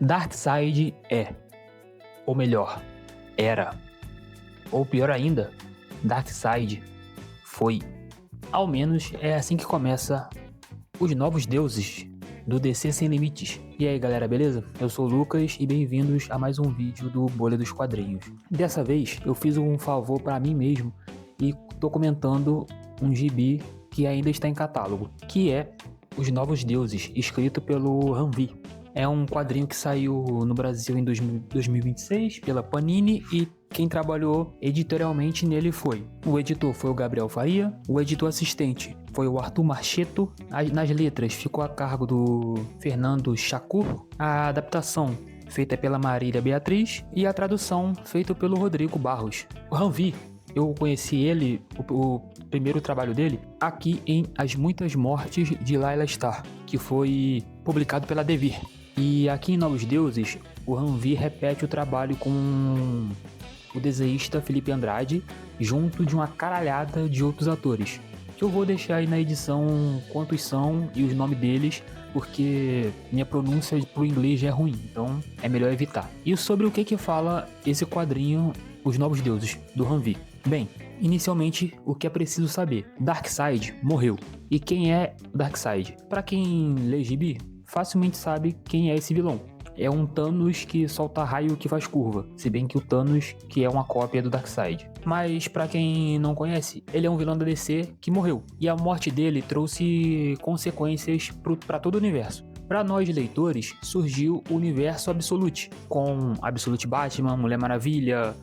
Darkseid é, ou melhor, era, ou pior ainda, Darkseid foi. Ao menos é assim que começa os novos deuses do DC Sem Limites. E aí galera, beleza? Eu sou o Lucas e bem-vindos a mais um vídeo do Bolha dos Quadrinhos. Dessa vez eu fiz um favor para mim mesmo e tô comentando um gibi que ainda está em catálogo, que é Os Novos Deuses, escrito pelo Ranvi. É um quadrinho que saiu no Brasil em 2026 pela Panini e quem trabalhou editorialmente nele o editor foi o Gabriel Faria, o editor assistente foi o Arthur Marcheto, nas letras ficou a cargo do Fernando Chacur, a adaptação feita pela Marília Beatriz e a tradução feita pelo Rodrigo Barros. O Ranvi, eu conheci ele, o primeiro trabalho dele, aqui em As Muitas Mortes de Laila Starr, que foi publicado pela Devir. E aqui em Novos Deuses, o Ranvi repete o trabalho com o desenhista Felipe Andrade, junto de uma caralhada de outros atores, que eu vou deixar aí na edição quantos são e os nomes deles, porque minha pronúncia pro inglês já é ruim, então é melhor evitar. E sobre o que fala esse quadrinho, Os Novos Deuses, do Ranvi? Bem, inicialmente o que é preciso saber: Darkseid morreu. E quem é Darkseid? Para quem lê gibi, facilmente sabe quem é esse vilão. É um Thanos que solta raio que faz curva, se bem que o Thanos que é uma cópia do Darkseid. Mas pra quem não conhece, ele é um vilão da DC que morreu, e a morte dele trouxe consequências pra todo o universo. Para nós leitores, surgiu o universo Absolute, com Absolute Batman, Mulher Maravilha,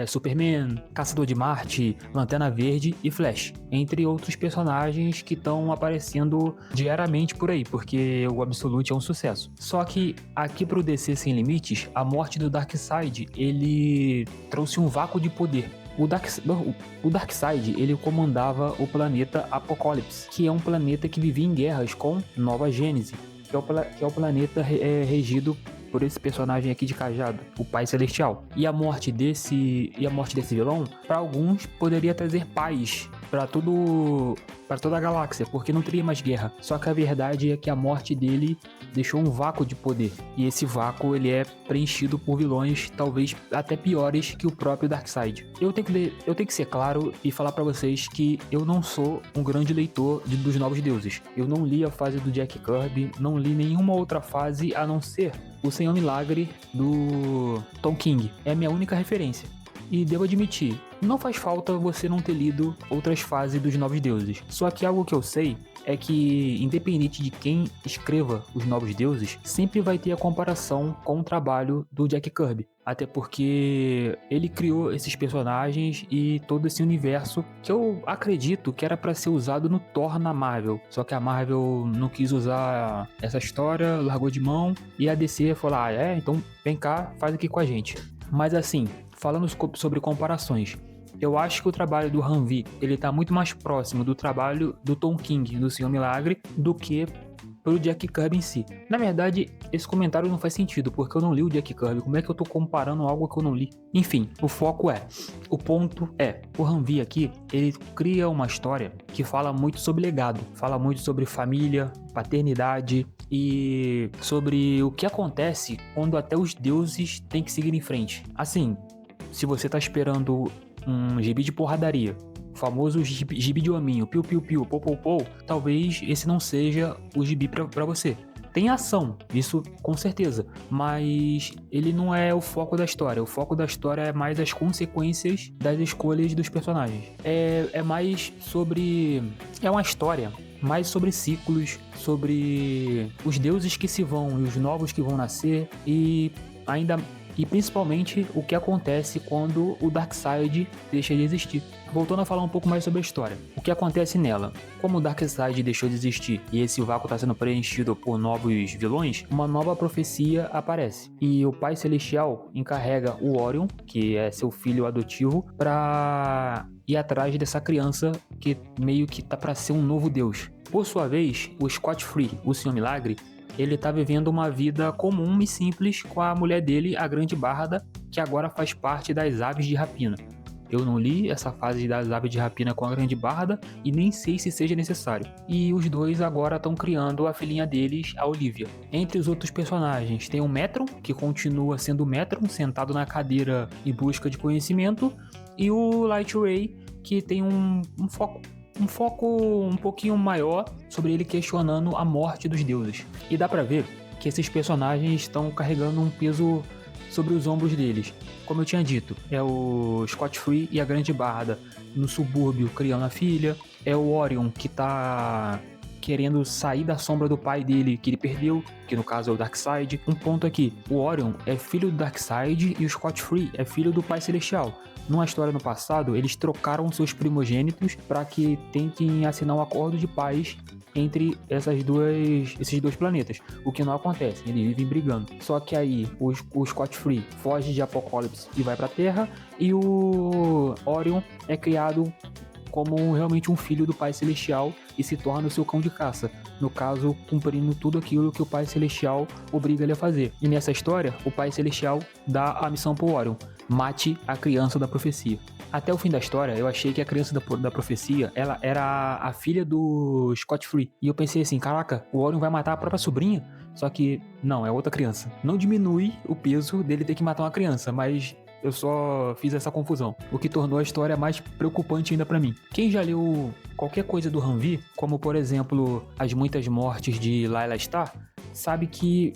Superman, Caçador de Marte, Lanterna Verde e Flash, entre outros personagens que estão aparecendo diariamente por aí, porque o Absolute é um sucesso. Só que aqui pro DC Sem Limites, a morte do Darkseid, ele trouxe um vácuo de poder. O Darkseid, ele comandava o planeta Apocalipse, que é um planeta que vivia em guerras com Nova Gênese, que é o planeta regido por esse personagem aqui de cajado, o Pai Celestial. E a morte desse vilão, para alguns, poderia trazer paz para toda a galáxia, porque não teria mais guerra. Só que a verdade é que a morte dele deixou um vácuo de poder, e esse vácuo ele é preenchido por vilões talvez até piores que o próprio Darkseid. Eu tenho que ser claro e falar para vocês que eu não sou um grande leitor dos Novos Deuses. Eu não li a fase do Jack Kirby, não li nenhuma outra fase a não ser o Senhor Milagre do Tom King. É a minha única referência. E devo admitir, não faz falta você não ter lido outras fases dos Novos Deuses. Só que algo que eu sei é que, independente de quem escreva os Novos Deuses, sempre vai ter a comparação com o trabalho do Jack Kirby. Até porque ele criou esses personagens e todo esse universo que eu acredito que era para ser usado no Thor na Marvel. Só que a Marvel não quis usar essa história, largou de mão, e a DC falou: então vem cá, faz aqui com a gente. Mas assim, falando sobre comparações, eu acho que o trabalho do Ranvi, ele tá muito mais próximo do trabalho do Tom King, do Senhor Milagre, do que pelo Jack Kirby em si. Na verdade, esse comentário não faz sentido, porque eu não li o Jack Kirby. Como é que eu tô comparando algo que eu não li? Enfim, o ponto é, o Ranvi aqui, ele cria uma história que fala muito sobre legado, fala muito sobre família, paternidade e sobre o que acontece quando até os deuses têm que seguir em frente. Assim, se você tá esperando um gibi de porradaria, o famoso gibi de hominho, piu-piu-piu, pou-pou-pou, talvez esse não seja o gibi pra você. Tem ação, isso com certeza, mas ele não é o foco da história. O foco da história é mais as consequências das escolhas dos personagens. É mais sobre... é uma história mais sobre ciclos, sobre os deuses que se vão e os novos que vão nascer, e principalmente o que acontece quando o Darkseid deixa de existir. Voltando a falar um pouco mais sobre a história, o que acontece nela? Como o Darkseid deixou de existir e esse vácuo está sendo preenchido por novos vilões, uma nova profecia aparece. E o Pai Celestial encarrega o Orion, que é seu filho adotivo, para ir atrás dessa criança que meio que tá para ser um novo deus. Por sua vez, o Scott Free, o Senhor Milagre, ele tá vivendo uma vida comum e simples com a mulher dele, a Grande Barda, que agora faz parte das Aves de Rapina. Eu não li essa fase das aves de rapina com a Grande Barda e nem sei se seja necessário. E os dois agora estão criando a filhinha deles, a Olivia. Entre os outros personagens tem o Metron, que continua sendo o Metron, sentado na cadeira em busca de conhecimento, e o Light Ray, que tem um foco um pouquinho maior sobre ele questionando a morte dos deuses. E dá pra ver que esses personagens estão carregando um peso sobre os ombros deles. Como eu tinha dito, é o Scott Free e a Grande Barda no subúrbio criando a filha, é o Orion que tá querendo sair da sombra do pai dele que ele perdeu, que no caso é o Darkseid. Um ponto aqui, o Orion é filho do Darkseid e o Scott Free é filho do Pai Celestial. Numa história no passado, eles trocaram seus primogênitos para que tentem assinar um acordo de paz entre esses dois planetas, o que não acontece, eles vivem brigando. Só que aí o Scott Free foge de Apocalipse e vai pra Terra, e o Orion é criado como realmente um filho do Pai Celestial e se torna o seu cão de caça, no caso, cumprindo tudo aquilo que o Pai Celestial obriga ele a fazer. E nessa história, o Pai Celestial dá a missão pro Orion: mate a criança da profecia. Até o fim da história, eu achei que a criança da profecia, ela era a filha do Scott Free. E eu pensei assim, caraca, o Orion vai matar a própria sobrinha? Só que, não, é outra criança. Não diminui o peso dele ter que matar uma criança, mas eu só fiz essa confusão, o que tornou a história mais preocupante ainda pra mim. Quem já leu qualquer coisa do Hanvi, como por exemplo, As Muitas Mortes de Layla Starr, sabe que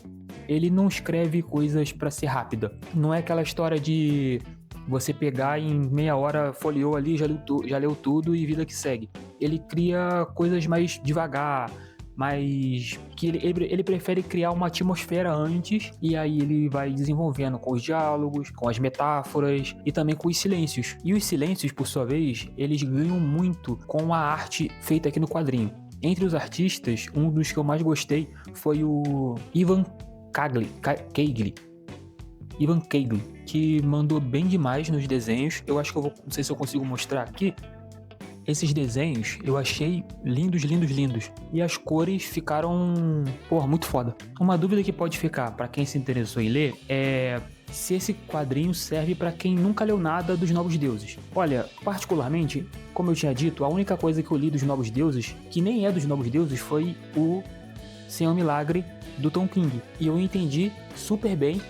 ele não escreve coisas pra ser rápida. Não é aquela história de você pegar e em meia hora folheou ali, já leu tudo e vida que segue. Ele cria coisas mais devagar, mas que ele prefere criar uma atmosfera antes, e aí ele vai desenvolvendo com os diálogos, com as metáforas e também com os silêncios. E os silêncios, por sua vez, eles ganham muito com a arte feita aqui no quadrinho. Entre os artistas, um dos que eu mais gostei foi o Ivan Cagley, que mandou bem demais nos desenhos. Eu acho que não sei se eu consigo mostrar aqui. Esses desenhos eu achei lindos. E as cores ficaram, muito foda. Uma dúvida que pode ficar pra quem se interessou em ler é se esse quadrinho serve pra quem nunca leu nada dos Novos Deuses. Olha, particularmente, como eu tinha dito, a única coisa que eu li dos Novos Deuses, que nem é dos Novos Deuses, foi o Senhor Milagre do Tom King. E eu entendi super bem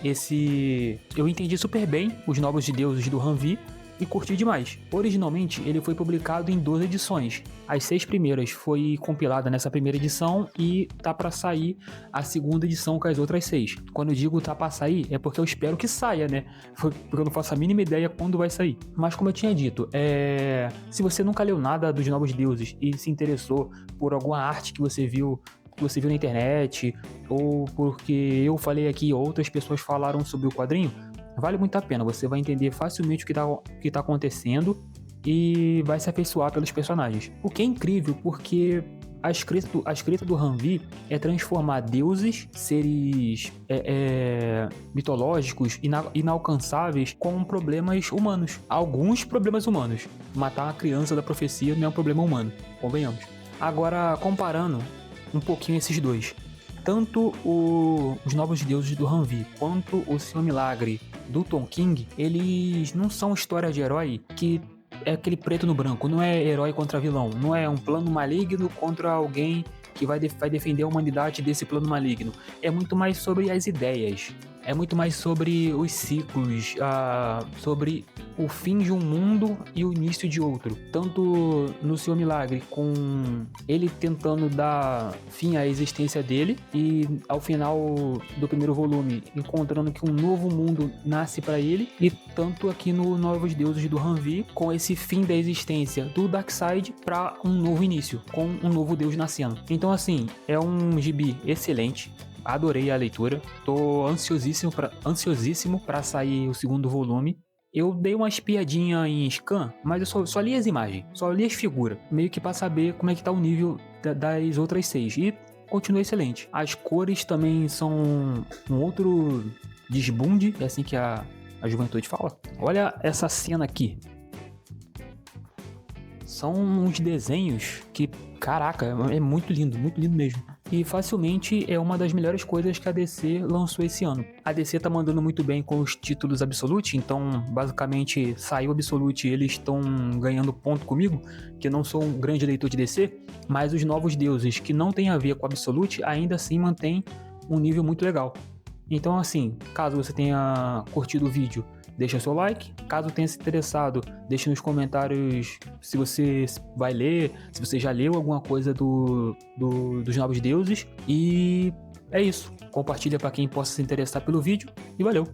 os Novos Deuses do Hanvi e curti demais. Originalmente, ele foi publicado em 12 edições. As 6 primeiras foi compilada nessa primeira edição e tá pra sair a segunda edição com as outras 6. Quando eu digo tá pra sair, é porque eu espero que saia, né? Porque eu não faço a mínima ideia quando vai sair. Mas como eu tinha dito, se você nunca leu nada dos Novos Deuses e se interessou por alguma arte que você viu na internet, ou porque eu falei aqui e outras pessoas falaram sobre o quadrinho, vale muito a pena. Você vai entender facilmente o que tá acontecendo e vai se afeiçoar pelos personagens. O que é incrível, porque a escrita do Hanvi é transformar deuses, seres mitológicos, inalcançáveis, com problemas humanos. Alguns problemas humanos. Matar uma criança da profecia não é um problema humano, convenhamos. Agora, comparando um pouquinho esses dois. Tanto os Novos Deuses do Hanvi quanto o Senhor Milagre do Tom King, eles não são história de herói que é aquele preto no branco, não é herói contra vilão, não é um plano maligno contra alguém que vai defender a humanidade desse plano maligno. É muito mais sobre as ideias, é muito mais sobre os ciclos, sobre o fim de um mundo e o início de outro. Tanto no Senhor Milagre, com ele tentando dar fim à existência dele, e ao final do primeiro volume, encontrando que um novo mundo nasce para ele, e tanto aqui no Novos Deuses do Hanvi, com esse fim da existência do Darkseid para um novo início, com um novo deus nascendo. Então assim, é um gibi excelente. Adorei a leitura, tô ansiosíssimo para sair o segundo volume. Eu dei uma espiadinha em scan, mas eu só li as imagens, só li as figuras, meio que para saber como é que tá o nível das outras 6, e continua excelente. As cores também são um outro desbunde, é assim que a juventude fala. Olha essa cena aqui. São uns desenhos que, caraca, é muito lindo mesmo. e facilmente é uma das melhores coisas que a DC lançou esse ano. A DC tá mandando muito bem com os títulos Absolute, então basicamente saiu Absolute e eles estão ganhando ponto comigo, que eu não sou um grande leitor de DC, mas os Novos Deuses, que não tem a ver com Absolute, ainda assim mantém um nível muito legal. Então assim, caso você tenha curtido o vídeo, deixa seu like. Caso tenha se interessado, deixe nos comentários se você vai ler, se você já leu alguma coisa dos Novos Deuses. E é isso. Compartilha para quem possa se interessar pelo vídeo. E valeu!